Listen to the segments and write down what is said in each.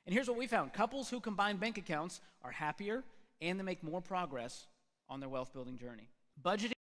And here's what we found. Couples who combine bank accounts are happier and they make more progress on their wealth building journey. Budgeting.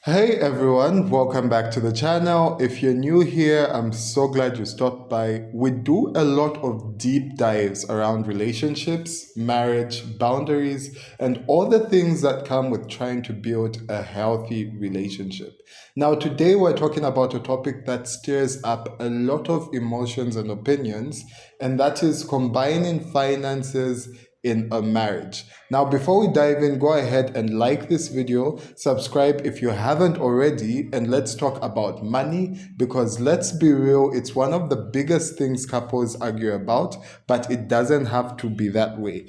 Hey everyone, welcome back to the channel. If you're new here, I'm so glad you stopped by. We do a lot of deep dives around relationships, marriage, boundaries, and all the things that come with trying to build a healthy relationship. Now, today we're talking about a topic that stirs up a lot of emotions and opinions, and that is combining finances in a marriage. Now, before we dive in, go ahead and like this video, subscribe if you haven't already, and let's talk about money, because let's be real, it's one of the biggest things couples argue about, but it doesn't have to be that way.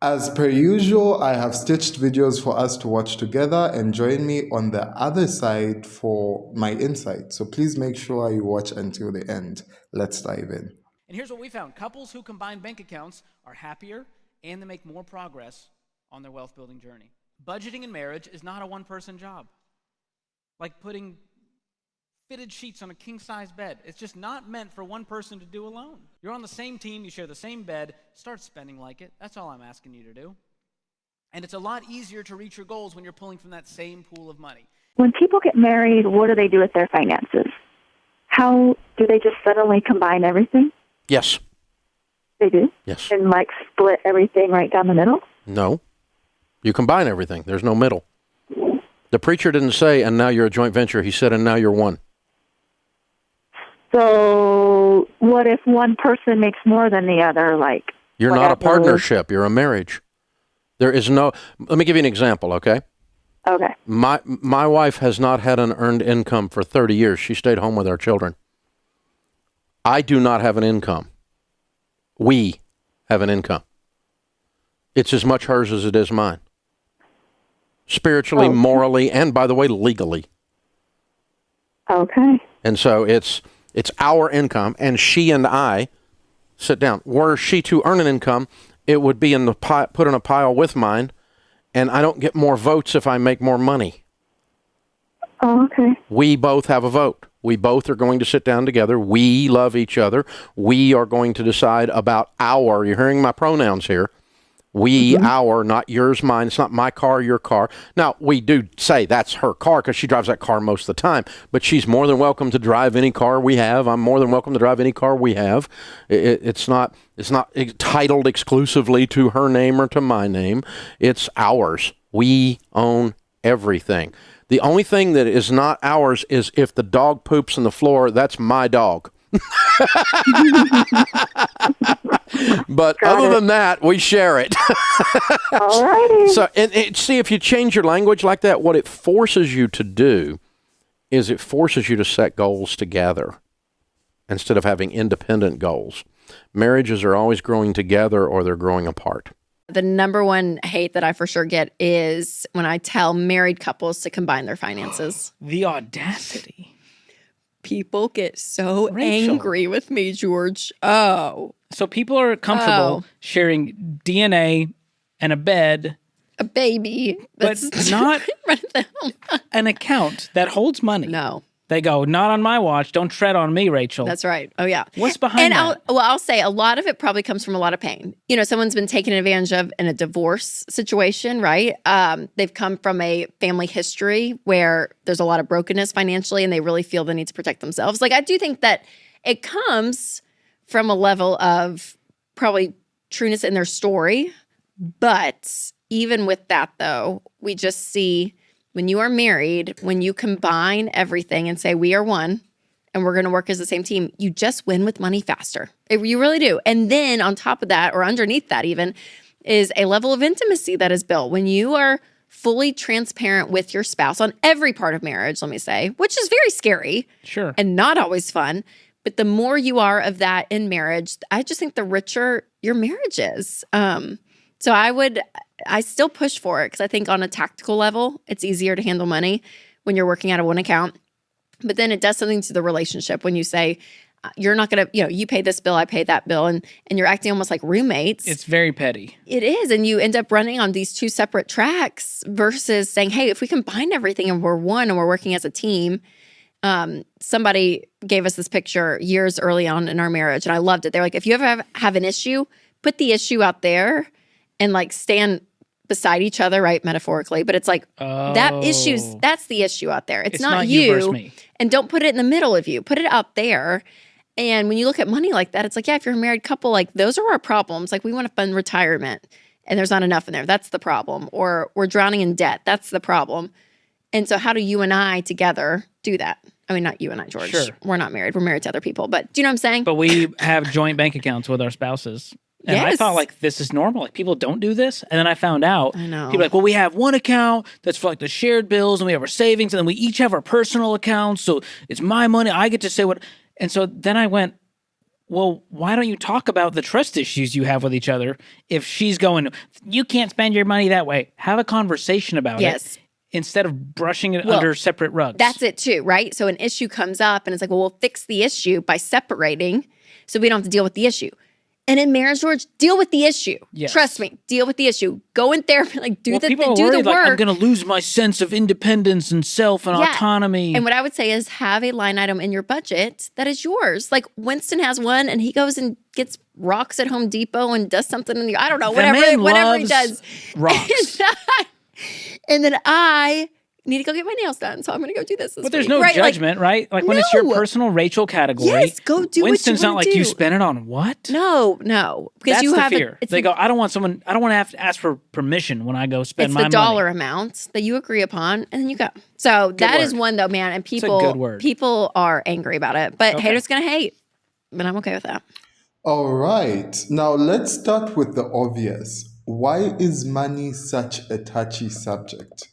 As per usual, I have stitched videos for us to watch together, and join me on the other side for my insight. So please make sure you watch until the end. Let's dive in. And here's what we found. Couples who combine bank accounts are happier and they make more progress on their wealth building journey. Budgeting in marriage is not a one-person job. Like putting fitted sheets on a king-size bed. It's just not meant for one person to do alone. You're on the same team, you share the same bed, start spending like it. That's all I'm asking you to do. And it's a lot easier to reach your goals when you're pulling from that same pool of money. When people get married, what do they do with their finances? How do they just suddenly combine everything? Yes. They do? Yes. And like split everything right down the middle? No. You combine everything. There's no middle. The preacher didn't say, and now you're a joint venture. He said, and now you're one. So what if one person makes more than the other? Like you're not a partnership. You're a marriage. There is no, let me give you an example, okay? Okay. My wife has not had an earned income for 30 years. She stayed home with our children. I do not have an income. We have an income. It's as much hers as it is mine. Spiritually, morally, and by the way, legally. Okay. And so it's our income, and she and I sit down. Were she to earn an income, it would be put in a pile with mine, and I don't get more votes if I make more money. Oh, okay. We both have a vote. We both are going to sit down together. We love each other. We are going to decide about our, you're hearing my pronouns here, we, our, not yours, mine. It's not my car, your car. Now, we do say that's her car because she drives that car most of the time, but she's more than welcome to drive any car we have. I'm more than welcome to drive any car we have. It's not titled exclusively to her name or to my name. It's ours. We own everything. The only thing that is not ours is if the dog poops on the floor, that's my dog. But other than that, we share it. All righty. So, and see, if you change your language like that, what it forces you to do is it forces you to set goals together instead of having independent goals. Marriages are always growing together or they're growing apart. The number one hate that I for sure get is when I tell married couples to combine their finances. The audacity. People get so Rachel. angry with me, George. Oh. So people are comfortable sharing DNA and a bed, A baby. but not an account that holds money. No. They go, not on my watch. Don't tread on me, Rachel. That's right. Oh, yeah. What's behind that? I'll say a lot of it probably comes from a lot of pain. You know, someone's been taken advantage of in a divorce situation, right? They've come from a family history where there's a lot of brokenness financially and they really feel the need to protect themselves. Like, I do think that it comes from a level of probably trueness in their story. But even with that, though, we just see when you are married, when you combine everything and say, we are one and we're going to work as the same team, you just win with money faster. You really do. And then on top of that, or underneath that even, is a level of intimacy that is built. When you are fully transparent with your spouse on every part of marriage, let me say, which is very scary. Sure. And not always fun. But the more you are of that in marriage, I just think the richer your marriage is. So I still push for it because I think on a tactical level, it's easier to handle money when you're working out of one account. But then it does something to the relationship when you say, you're not going to, you pay this bill, I pay that bill, and you're acting almost like roommates. It's very petty. It is. And you end up running on these two separate tracks versus saying, hey, if we combine everything and we're one and we're working as a team, Somebody gave us this picture years early on in our marriage, and I loved it. They're like, if you ever have an issue, put the issue out there and like stand beside each other, right? Metaphorically, but it's like that's the issue out there. It's not you versus me. And don't put it in the middle of you. Put it out there. And when you look at money like that, it's like, yeah, if you're a married couple, like those are our problems. Like we want to fund retirement and there's not enough in there. That's the problem. Or we're drowning in debt. That's the problem. And so how do you and I together do that? I mean, not you and I, George. Sure. We're not married. We're married to other people. But do you know what I'm saying? But we have joint bank accounts with our spouses. And I Yes. thought like this is normal. Like people don't do this. And then I found out I know. people are like, well, we have one account that's for like the shared bills and we have our savings and then we each have our personal accounts. So it's my money. I get to say what. And so then I went, well, why don't you talk about the trust issues you have with each other? If she's going, you can't spend your money that way. Have a conversation about Yes. it instead of brushing it Well, under separate rugs. That's it too, right? So an issue comes up and it's like, well, we'll fix the issue by separating so we don't have to deal with the issue. And in marriage, George, deal with the issue. Yes. Trust me, deal with the issue. Go in therapy, like do people are do the worried, work. like, I'm going to lose my sense of independence and self and Yeah. autonomy. And what I would say is have a line item in your budget that is yours. Like Winston has one and he goes and gets rocks at Home Depot and does something in the, I don't know, That man whatever he loves does. rocks. And then I need to go get my nails done. So I'm going to go do this. But there's week, no right? Like, judgment, right? Like when it's your No. personal Rachel category. Yes, go do what you Winston's not wanna like, you do. spend it on what? no. Because That's you the have fear. it's They the- go, I don't want to have to ask for permission when I go spend it's my the dollar money. amount that you agree upon, and then you go. So that is word. one though, man. And a people, good word. people are angry about it, but Okay. haters gonna hate. But I'm okay with that. All right. Now let's start with the obvious. Why is money such a touchy subject?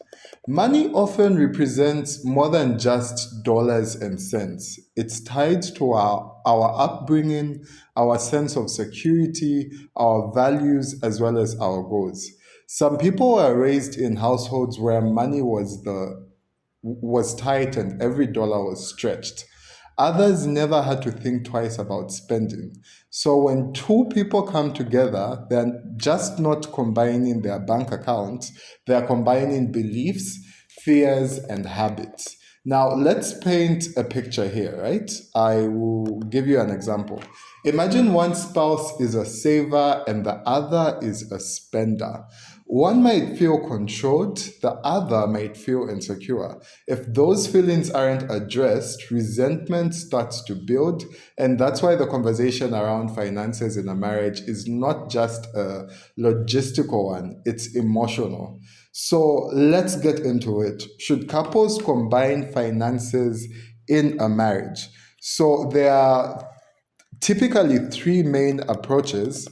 Money often represents more than just dollars and cents. It's tied to our upbringing, our sense of security, our values, as well as our goals. Some people were raised in households where money was tight and every dollar was stretched. Others never had to think twice about spending. So when two people come together, they're just not combining their bank accounts, they're combining beliefs, fears, and habits. Now, let's paint a picture here, right? I will give you an example. Imagine one spouse is a saver and the other is a spender. One might feel controlled, the other might feel insecure. If those feelings aren't addressed, resentment starts to build, and that's why the conversation around finances in a marriage is not just a logistical one, it's emotional. So let's get into it. Should couples combine finances in a marriage? So there are typically three main approaches.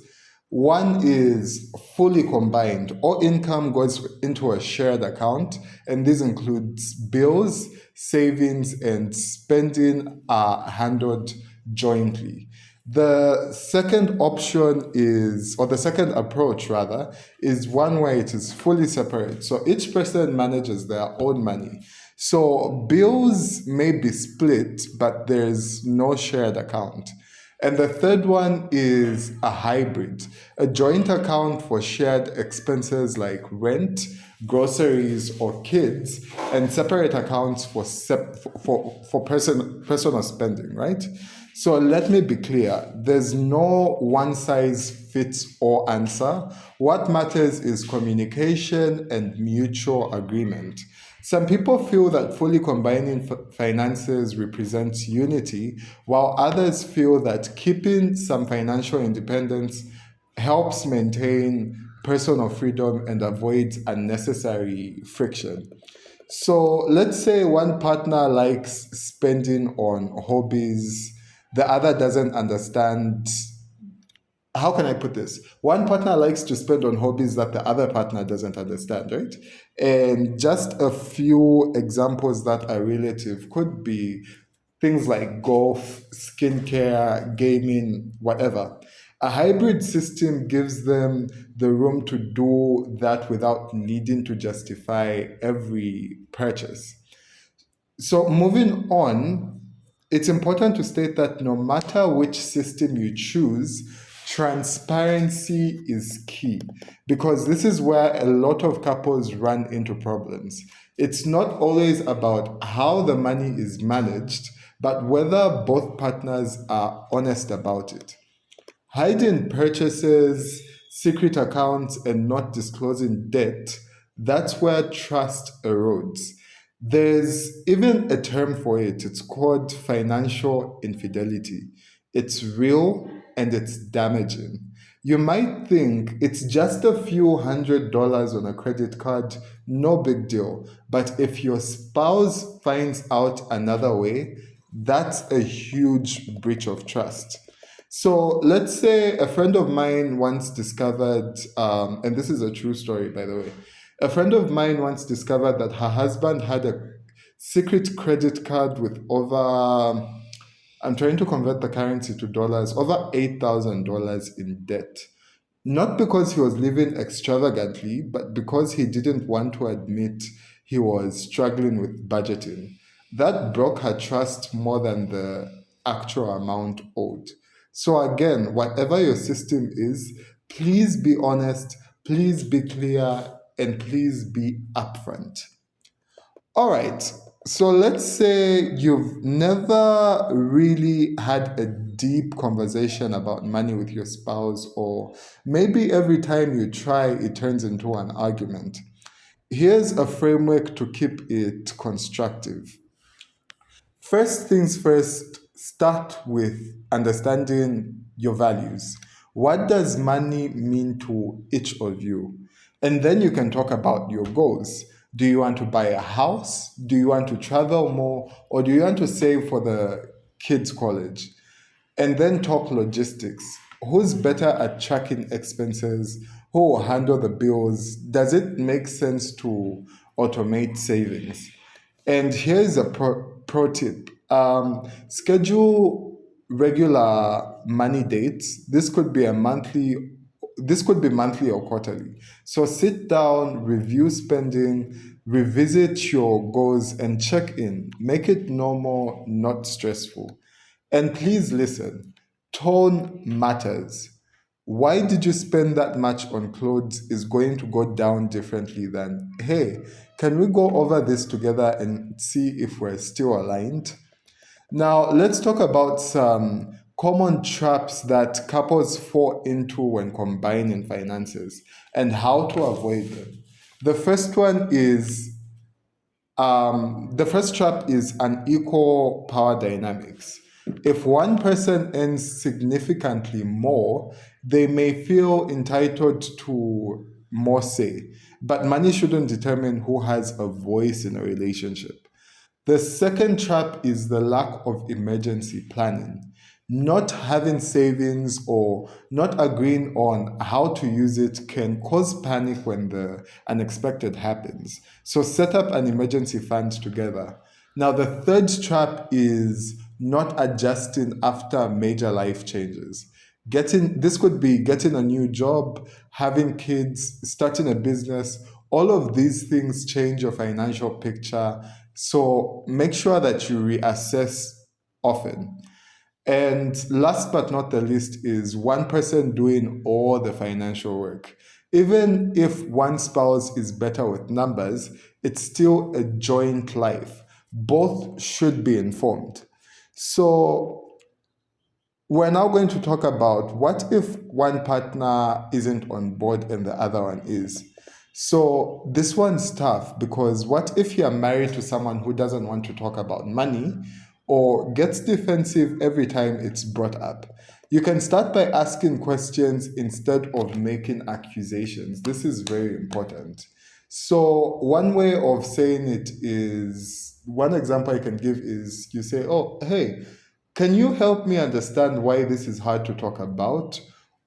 One is fully combined. All income goes into a shared account, and this includes bills, savings, and spending are handled jointly. The second option is, or the second approach rather, is one where it is fully separate. So each person manages their own money. So bills may be split, but there's no shared account. And the third one is a hybrid, a joint account for shared expenses like rent, groceries, or kids, and separate accounts for personal spending, right? So let me be clear, there's no one size fits all answer. What matters is communication and mutual agreement. Some people feel that fully combining finances represents unity, while others feel that keeping some financial independence helps maintain personal freedom and avoids unnecessary friction. So let's say one partner likes spending on hobbies, the other doesn't understand. How can I put this? One partner likes to spend on hobbies that the other partner doesn't understand, right? And just a few examples that are relative could be things like golf, skincare, gaming, whatever. A hybrid system gives them the room to do that without needing to justify every purchase. So moving on, it's important to state that no matter which system you choose, transparency is key because this is where a lot of couples run into problems. It's not always about how the money is managed, but whether both partners are honest about it. Hiding purchases, secret accounts, and not disclosing debt, that's where trust erodes. There's even a term for it. It's called financial infidelity. It's real and it's damaging. You might think it's just a few $100 on a credit card, no big deal. But if your spouse finds out another way, that's a huge breach of trust. So let's say a friend of mine once discovered, and this is a true story, by the way. A friend of mine once discovered that her husband had a secret credit card with over, I'm trying to convert the currency to dollars, over $8,000 in debt. Not because he was living extravagantly, but because he didn't want to admit he was struggling with budgeting. That broke her trust more than the actual amount owed. So, again, whatever your system is, please be honest, please be clear, and please be upfront. All right. So let's say you've never really had a deep conversation about money with your spouse, or maybe every time you try, it turns into an argument. Here's a framework to keep it constructive. First things first, start with understanding your values. What does money mean to each of you? And then you can talk about your goals. Do you want to buy a house? Do you want to travel more? Or do you want to save for the kids' college? And then talk logistics. Who's better at tracking expenses? Who will handle the bills? Does it make sense to automate savings? And here's a pro tip. Schedule regular money dates. This could be monthly or quarterly. So sit down, review spending, revisit your goals, and check in. Make it normal, not stressful. And please listen, tone matters. Why did you spend that much on clothes is going to go down differently than, hey, can we go over this together and see if we're still aligned? Now, let's talk about some common traps that couples fall into when combining finances and how to avoid them. The first one is the first trap is unequal power dynamics. If one person earns significantly more, they may feel entitled to more say, but money shouldn't determine who has a voice in a relationship. The second trap is the lack of emergency planning. Not having savings or not agreeing on how to use it can cause panic when the unexpected happens. So set up an emergency fund together. Now, the third trap is not adjusting after major life changes. This could be getting a new job, having kids, starting a business. All of these things change your financial picture. So make sure that you reassess often. And last but not the least is one person doing all the financial work. Even if one spouse is better with numbers, it's still a joint life. Both should be informed. So we're now going to talk about what if one partner isn't on board and the other one is. So this one's tough because what if you're married to someone who doesn't want to talk about money or gets defensive every time it's brought up? You can start by asking questions instead of making accusations. This is very important. So one way of saying it is, one example I can give is you say, oh, hey, can you help me understand why this is hard to talk about?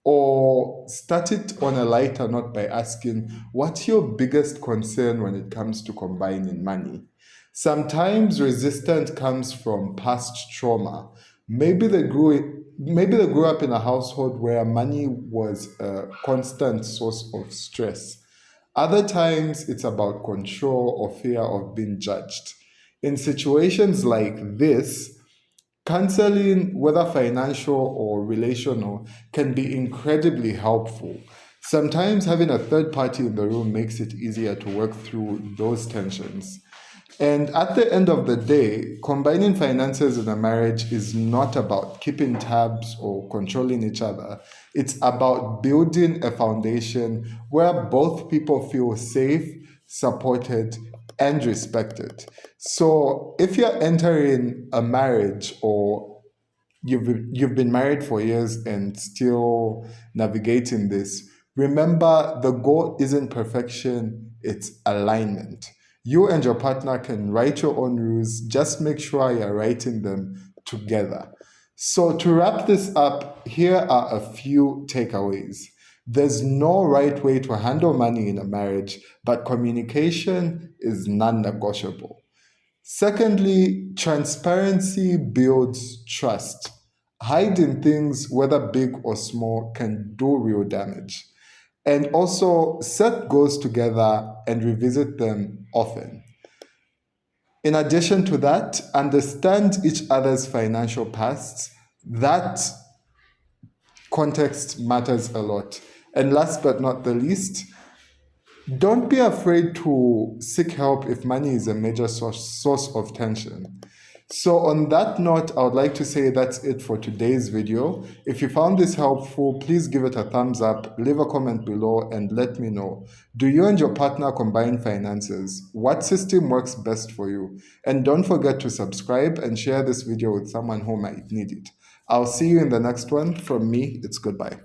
Or start it on a lighter note by asking, what's your biggest concern when it comes to combining money? Sometimes resistance comes from past trauma. Maybe they grew up in a household where money was a constant source of stress. Other times it's about control or fear of being judged. In situations like this, counseling, whether financial or relational, can be incredibly helpful. Sometimes having a third party in the room makes it easier to work through those tensions. And at the end of the day, combining finances in a marriage is not about keeping tabs or controlling each other. It's about building a foundation where both people feel safe, supported, and respected. So if you're entering a marriage or you've been married for years and still navigating this, remember the goal isn't perfection, it's alignment. You and your partner can write your own rules, just make sure you're writing them together. So, to wrap this up, here are a few takeaways. There's no right way to handle money in a marriage, but communication is non negotiable. Secondly, transparency builds trust. Hiding things, whether big or small, can do real damage. And also, set goals together and revisit them often. In addition to that, understand each other's financial pasts. That context matters a lot. And last but not the least, don't be afraid to seek help if money is a major source of tension. So on that note, I would like to say that's it for today's video. If you found this helpful, please give it a thumbs up, leave a comment below, and let me know. Do you and your partner combine finances? What system works best for you? And don't forget to subscribe and share this video with someone who might need it. I'll see you in the next one. From me, it's goodbye.